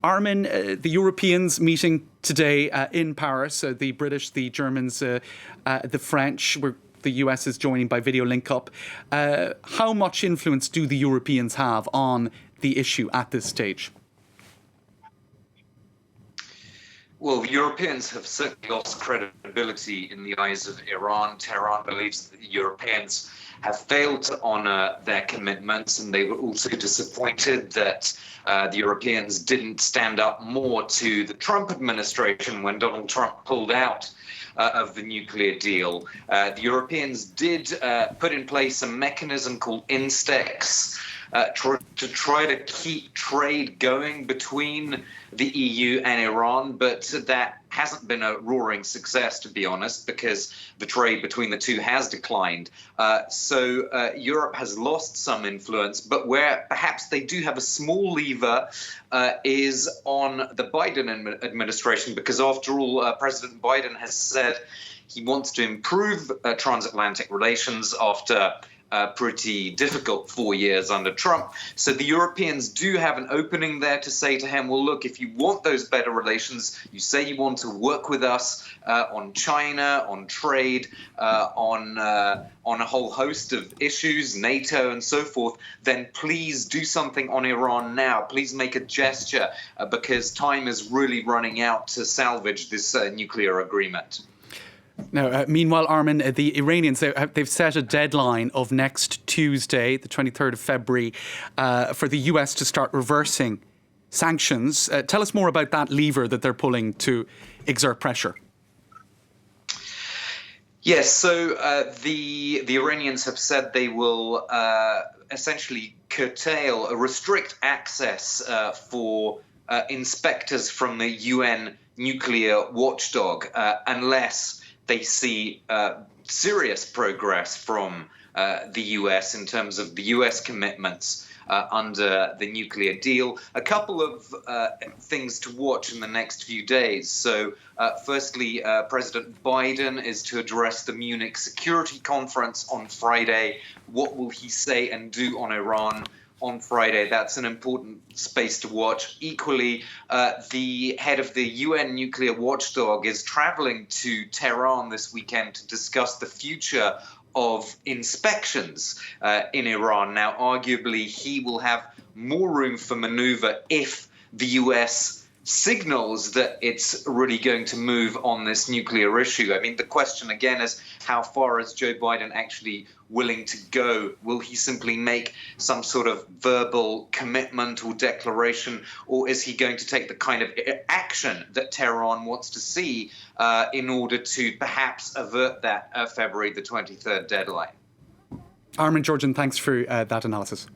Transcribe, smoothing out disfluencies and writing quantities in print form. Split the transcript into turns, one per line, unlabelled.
Armen, the Europeans meeting today in Paris, the British, the Germans, the French, where the US is joining by video link-up. How much influence do the Europeans have on the issue at this stage?
Well, the Europeans have certainly lost credibility in the eyes of Iran. Tehran believes that the Europeans have failed to honour their commitments, and they were also disappointed that the Europeans didn't stand up more to the Trump administration when Donald Trump pulled out of the nuclear deal. The Europeans did put in place a mechanism called INSTEX to try to keep trade going between the EU and Iran, but that hasn't been a roaring success, to be honest, because the trade between the two has declined. So Europe has lost some influence, but where perhaps they do have a small lever is on the Biden administration, because after all, President Biden has said he wants to improve transatlantic relations after pretty difficult 4 years under Trump. So the Europeans do have an opening there to say to him, well, look, if you want those better relations, you say you want to work with us on China, on trade, on a whole host of issues, NATO and so forth, then please do something on Iran now. Please make a gesture because time is really running out to salvage this nuclear agreement.
Now, meanwhile, Armen, the Iranians, they've set a deadline of next Tuesday, the 23rd of February, for the US to start reversing sanctions. Tell us more about that lever that they're pulling to exert pressure.
Yes, so the Iranians have said they will essentially curtail or restrict access for inspectors from the UN nuclear watchdog unless they see serious progress from the US in terms of the US commitments under the nuclear deal. A couple of things to watch in the next few days. So firstly, President Biden is to address the Munich Security Conference on Friday. What will he say and do on Iran on Friday? That's an important space to watch. Equally, the head of the UN nuclear watchdog is traveling to Tehran this weekend to discuss the future of inspections in Iran. Now, arguably, he will have more room for maneuver if the US signals that it's really going to move on this nuclear issue. I mean, the question again is, how far is Joe Biden actually willing to go? Will he simply make some sort of verbal commitment or declaration, or is he going to take the kind of action that Tehran wants to see in order to perhaps avert that February the 23rd deadline?
Armen, Georgian, thanks for that analysis.